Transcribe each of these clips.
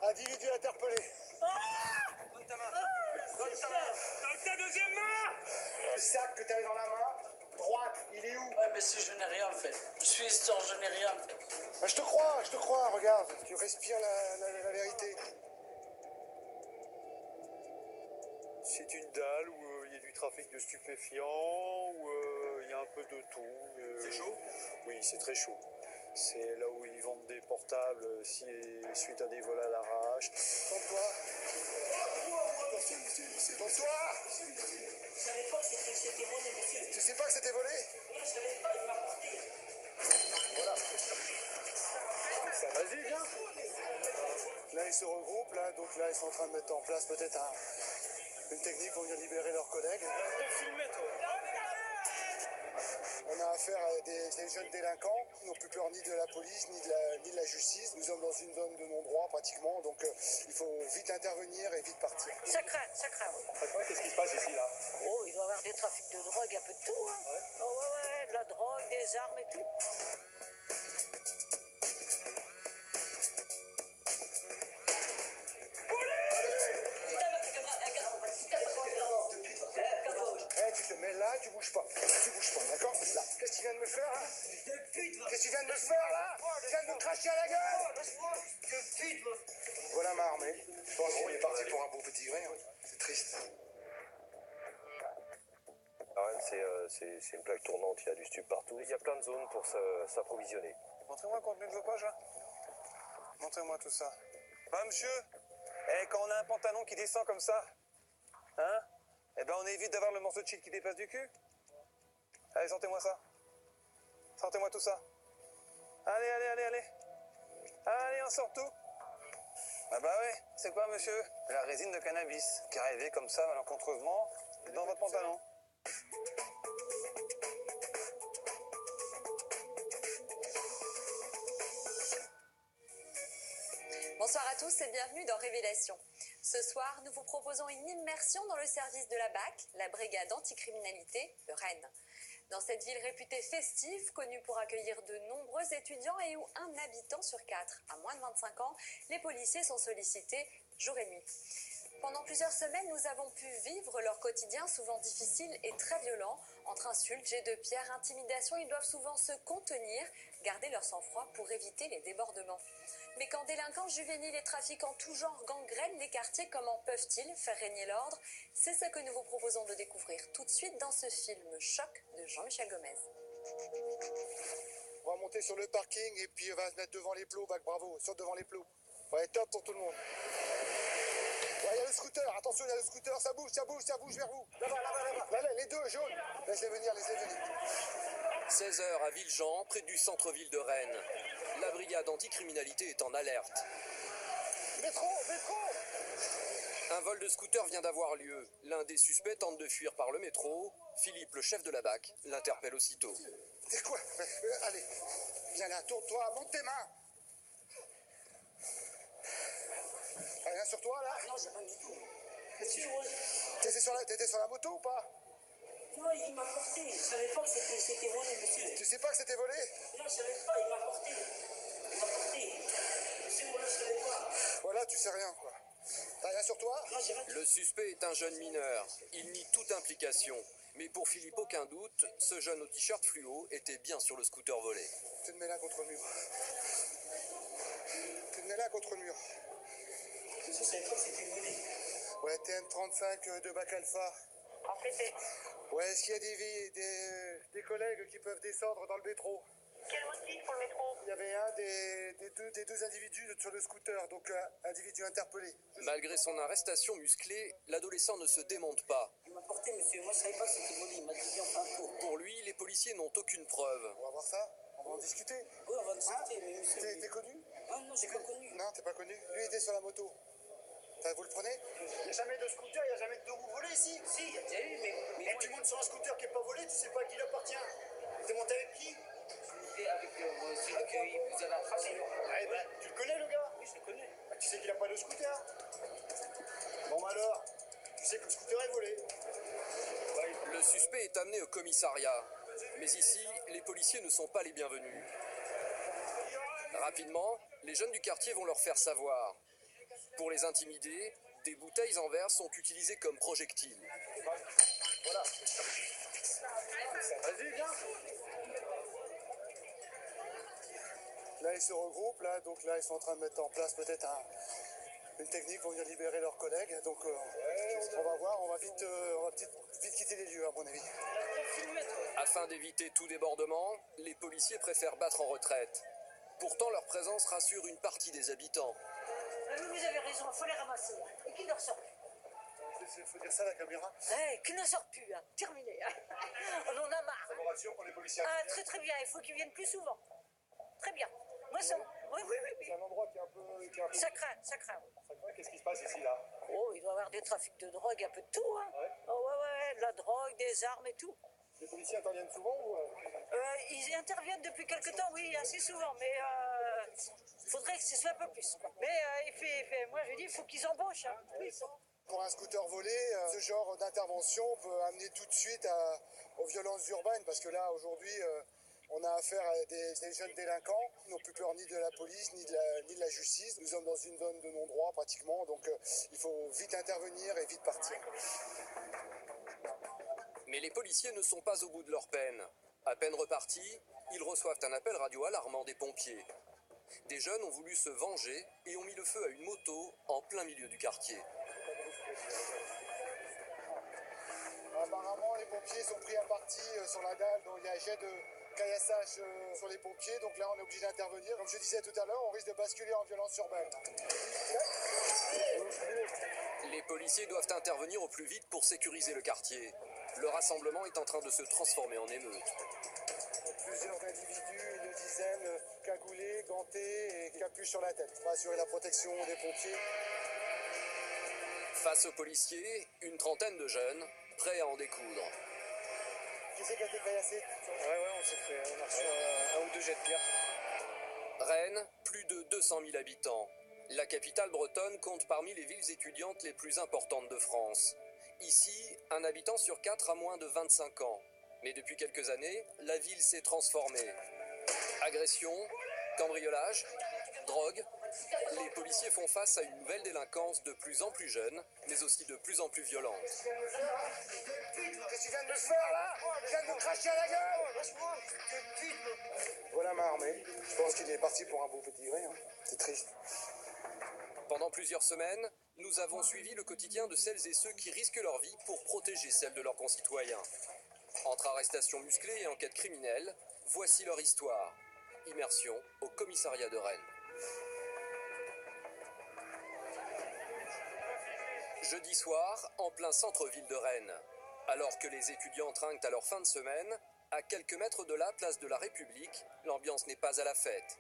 Individu interpellé. Donne ta main. Donne ta main. Donne ta deuxième main. Le sac que t'avais dans la main, droite, il est où? Ouais, mais si je n'ai rien fait. Je suis histoire, je n'ai rien fait. Bah, je te crois, regarde. Tu respires la vérité. C'est une dalle où il y a du trafic de stupéfiants, où il y a un peu de tout. C'est chaud? Oui, c'est très chaud. C'est là où ils vendent des portables suite à des vols à l'arrache. Tente-toi. Tente-toi. Je savais pas que c'était volé, monsieur. Tu sais pas que c'était volé? Non, je savais pas, il m'a porté. Voilà. Vas-y, viens. Là, ils se regroupent, là, donc là, ils sont en train de mettre en place peut-être une technique pour venir libérer leurs collègues. On a affaire à des jeunes délinquants qui n'ont plus peur ni de la police, ni de la justice. Nous sommes dans une zone de non-droit pratiquement, donc il faut vite intervenir et vite partir. Ça craint, ça craint. Qu'est-ce qui se passe ici, là? Oh, il doit y avoir des trafics de drogue, un peu de tout. Hein. Ouais. Oh, ouais, de la drogue, des armes et tout. Tu te mets là, tu bouges pas, d'accord? Là, qu'est-ce que tu viens de me faire, là? Qu'est-ce que tu viens de me faire, là? Tu viens de me cracher à la gueule? Voilà ma armée. Je pense qu'il est parti pour un beau petit grain, hein. C'est triste. C'est une plaque tournante, il y a du stup partout. Il y a plein de zones pour s'approvisionner. Montrez-moi le contenu de vos poches, là. Montrez-moi tout ça. Bah, monsieur, quand on a un pantalon qui descend comme ça, hein, eh ben on évite d'avoir le morceau de shit qui dépasse du cul. Allez, sortez-moi ça. Sortez-moi tout ça. Allez. Allez, on sort tout. Ah bah ouais, c'est quoi, monsieur? La résine de cannabis, qui est arrivée comme ça, malencontreusement, dans votre pantalon. Bonsoir à tous et bienvenue dans Révélation. Ce soir, nous vous proposons une immersion dans le service de la BAC, la brigade anticriminalité de Rennes. Dans cette ville réputée festive, connue pour accueillir de nombreux étudiants et où un habitant sur 4 a moins de 25 ans, les policiers sont sollicités jour et nuit. Pendant plusieurs semaines, nous avons pu vivre leur quotidien souvent difficile et très violent. Entre insultes, jets de pierre, intimidations, ils doivent souvent se contenir, garder leur sang-froid pour éviter les débordements. Mais quand délinquants juvéniles et trafiquants tout genre gangrènent les quartiers, comment peuvent-ils faire régner l'ordre? C'est ce que nous vous proposons de découvrir tout de suite dans ce film Choc de Jean-Michel Gomez. On va monter sur le parking et puis on va se mettre devant les plots, Bac, bravo, sur devant les plots. Ouais, top pour tout le monde. Ouais, il y a le scooter, attention, il y a le scooter, ça bouge vers vous. Là, les deux, jaunes. Laissez venir. 16h à Villejean, près du centre-ville de Rennes. La brigade anticriminalité est en alerte. Métro. Un vol de scooter vient d'avoir lieu. L'un des suspects tente de fuir par le métro. Philippe, le chef de la BAC, l'interpelle aussitôt. C'est quoi? Allez, viens là, tourne-toi, monte tes mains. Rien sur toi, là? Non, j'ai pas du tout. T'étais sur la moto ou pas? Non, il m'a porté. Je savais pas que c'était volé, monsieur. Tu sais pas que c'était volé? Non, je savais pas, il m'a porté. Monsieur, moi, je savais pas. Voilà, tu sais rien, quoi. T'as rien sur toi? Non, j'ai rien. Le suspect est un jeune mineur. Il nie toute implication. Mais pour Philippe, aucun doute, ce jeune au t-shirt fluo était bien sur le scooter volé. Tu te mets là contre le mur. Monsieur, je savais pas que c'était volé. Ouais, TN35 de Bac Alpha. Complété. Ouais, est-ce qu'il y a des collègues qui peuvent descendre dans le métro? Quel motif pour le métro? Il y avait un des deux individus sur le scooter, donc individu interpellé. Malgré son arrestation musclée, l'adolescent ne se démonte pas. Il m'a porté, monsieur. Moi, je savais pas que c'était volé. Il m'a dit, enfin, tour. Pour lui, les policiers n'ont aucune preuve. On va voir ça, on va en discuter. Oui, on va discuter, mais monsieur. T'es connu? Ah non, j'ai pas connu. Non, t'es pas connu. Lui, il était sur la moto. Vous le prenez? Il n'y a jamais de scooter, il n'y a jamais de deux roues volées ici. Si, il y a déjà eu, mais Et tu montes sur un scooter qui n'est pas volé, tu sais pas à qui il appartient. T'es monté avec qui? j'étais avec celui qui vous avez attrapé. Ah, bah, tu le connais, le gars? Oui, je le connais. Bah, tu sais qu'il n'a pas de scooter. Bon, alors, tu sais que le scooter est volé. Le suspect est amené au commissariat. Mais ici, les policiers ne sont pas les bienvenus. Rapidement, les jeunes du quartier vont leur faire savoir. Pour les intimider, des bouteilles en verre sont utilisées comme projectiles. Voilà. Vas-y, viens. Là, ils se regroupent, là, donc là, ils sont en train de mettre en place peut-être une technique pour venir libérer leurs collègues. Donc, on va voir, on va vite quitter les lieux, à mon avis. Afin d'éviter tout débordement, les policiers préfèrent battre en retraite. Pourtant, leur présence rassure une partie des habitants. Vous avez raison, il faut les ramasser. Et qu'ils ne ressortent plus. Il faut dire ça à la caméra. Qu'ils ne sortent plus, hein. Terminé. On en a marre. Collaboration pour les policiers. Ah, très très bien, il faut qu'ils viennent plus souvent. Très bien. Moi, ça... Oui. C'est un endroit qui est un peu... Ça craint. Qu'est-ce qui se passe ici, là? Oh, il doit y avoir des trafics de drogue, un peu de tout, hein. Ouais. Oh, ouais, de la drogue, des armes et tout. Les policiers interviennent souvent ou... Ils interviennent depuis quelque temps, oui, assez souvent, mais il faudrait que ce soit un peu plus, quoi. Mais et puis, moi, je dis, il faut qu'ils embauchent, hein. Oui. Pour un scooter volé, ce genre d'intervention peut amener tout de suite aux violences urbaines, parce que là, aujourd'hui, on a affaire à des jeunes délinquants qui n'ont plus peur ni de la police, ni de la justice. Nous sommes dans une zone de non-droit, pratiquement, donc il faut vite intervenir et vite partir. Mais les policiers ne sont pas au bout de leur peine. À peine repartis, ils reçoivent un appel radio alarmant des pompiers. Des jeunes ont voulu se venger et ont mis le feu à une moto en plein milieu du quartier. Apparemment, les pompiers sont pris à partie sur la dalle, donc il y a un jet de caillassage sur les pompiers, donc là on est obligé d'intervenir. Comme je disais tout à l'heure, on risque de basculer en violence urbaine. Les policiers doivent intervenir au plus vite pour sécuriser le quartier. Le rassemblement est en train de se transformer en émeute. Plusieurs individus, une dizaine, cagoulés, gantés et capuches sur la tête, pour assurer la protection des pompiers. Face aux policiers, une trentaine de jeunes, prêts à en découdre. Qui c'est qui a été caillassé? Ouais, on a reçu un ou deux jets de pierre. Rennes, plus de 200 000 habitants. La capitale bretonne compte parmi les villes étudiantes les plus importantes de France. Ici, un habitant sur 4 a moins de 25 ans. Mais depuis quelques années, la ville s'est transformée. Agressions, cambriolages, drogue. Les policiers font face à une nouvelle délinquance de plus en plus jeune, mais aussi de plus en plus violente. Qu'est-ce que tu viens de me faire là? Tu viens de me cracher à la gueule? Voilà ma armée. Je pense qu'il est parti pour un beau petit gré. Hein. C'est triste. Pendant plusieurs semaines, nous avons suivi le quotidien de celles et ceux qui risquent leur vie pour protéger celle de leurs concitoyens. Entre arrestations musclées et enquêtes criminelles, voici leur histoire. Immersion au commissariat de Rennes. Jeudi soir, en plein centre-ville de Rennes. Alors que les étudiants trinquent à leur fin de semaine, à quelques mètres de la place de la République, l'ambiance n'est pas à la fête.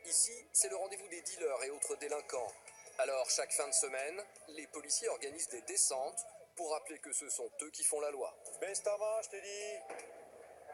Ici, c'est le rendez-vous des dealers et autres délinquants. Alors, chaque fin de semaine, les policiers organisent des descentes pour rappeler que ce sont eux qui font la loi. Baisse ta main, je t'ai dit.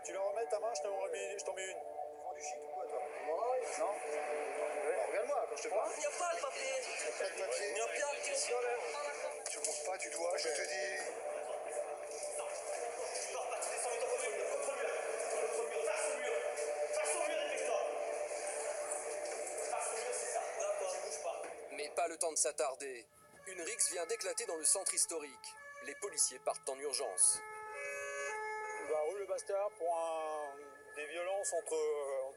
Tu la remets ta main, je t'en mets une. Tu vends du shit ou quoi toi? Non. Regarde-moi quand je te parle. Il n'y a pas le papier. Il n'y a pas le papier. Tu montes pas, tu dois, je te dis. Mais pas le temps de s'attarder. Une rixe vient d'éclater dans le centre historique. Les policiers partent en urgence. Rue Le Bastard pour des violences entre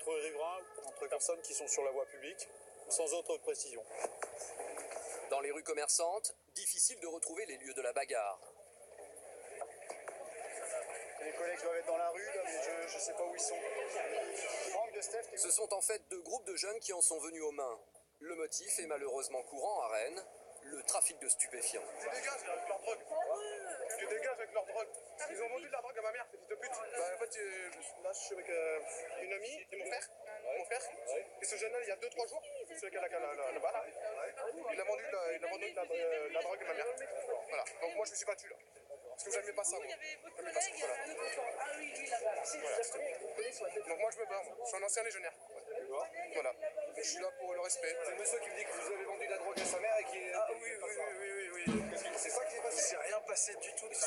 riverains, entre personnes qui sont sur la voie publique, sans autre précision. Dans les rues commerçantes, difficile de retrouver les lieux de la bagarre. Les collègues doivent être dans la rue, là, mais je sais pas où ils sont. Manque de Steph. Ce sont en fait deux groupes de jeunes qui en sont venus aux mains. Le motif est malheureusement courant à Rennes, le trafic de stupéfiants. Tu dégages avec leur drogue. Tu dégages avec leur drogue. Ils ont vendu de la drogue à ma mère, fils de pute. En fait, là, je suis avec une amie et mon frère. Et ce jeune-là, il y a 2-3 jours, celui qui a le bas là, il a vendu de la drogue à ma mère. Voilà. Donc moi, je me suis battu là. Parce que j'aimais pas ça. Moi. J'aimais pas ça. Voilà. Donc moi, je me bats. Moi. Je suis un ancien légionnaire. Voilà. Donc, je suis là pour le respect. C'est le monsieur qui me dit que vous avez vendu de la drogue à sa mère et qui est... Ah oui. C'est ça qui est passé. C'est rien passé du tout de ça.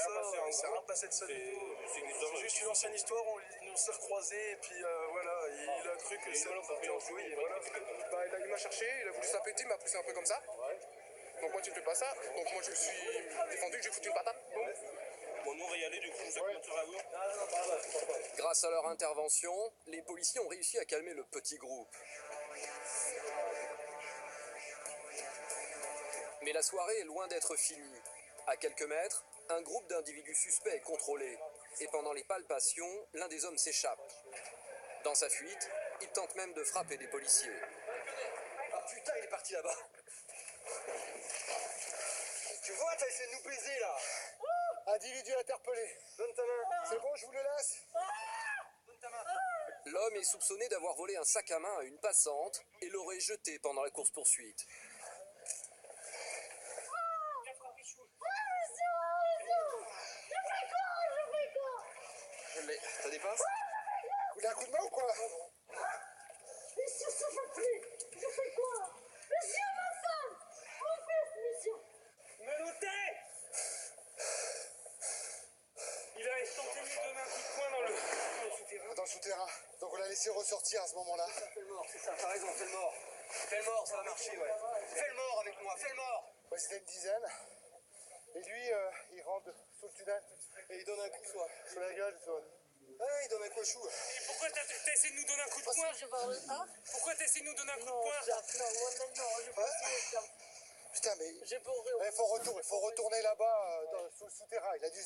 C'est rien passé de ça du tout. C'est juste une ancienne histoire, on s'est recroisés et puis voilà, il a cru que c'est un joué et voilà. Il m'a cherché, il a voulu se la péter, il m'a poussé un peu comme ça. Donc moi tu ne fais pas ça. Donc moi je suis défendu que je vais foutre une patate. Bon, nous on va y aller, du coup, je vous accorde sur la route. Grâce à leur intervention, les policiers ont réussi à calmer le petit groupe. Mais la soirée est loin d'être finie. À quelques mètres, un groupe d'individus suspects est contrôlé. Et pendant les palpations, l'un des hommes s'échappe. Dans sa fuite, il tente même de frapper des policiers. Ah putain, il est parti là-bas. Tu vois, t'as essayé de nous baiser là. Individu interpellé. Donne ta main. C'est bon, je vous le laisse. Donne ta main. L'homme est soupçonné d'avoir volé un sac à main à une passante et l'aurait jeté pendant la course-poursuite. Je l'ai. Ça dépasse? Vous voulez un coup de main ou quoi? Monsieur, ça va plus. Je fais quoi? Monsieur, ma femme. Mon fils, monsieur. Menotté! Il a tenté de lui donner un coup de poing dans le souterrain. Dans le souterrain. Donc on l'a laissé ressortir à ce moment-là. Fais le mort, c'est ça, t'as raison, fais le mort. Fais le mort, ça va marcher, ouais. Fais le mort avec moi, fais le mort. Ouais, c'était une dizaine. Et lui, il rentre sous le tunnel. Et il donne un coup sur la gueule. Ah, il donne un coup au chou. Et pourquoi t'as essayé de nous donner un coup de Parce poing? que je parle. Hein? Pourquoi t'as essayé de nous donner un coup de Non, poing? non, j'ai pas essayé. Putain, mais J'ai pas. il faut retourner là-bas sous le souterrain. Il a dû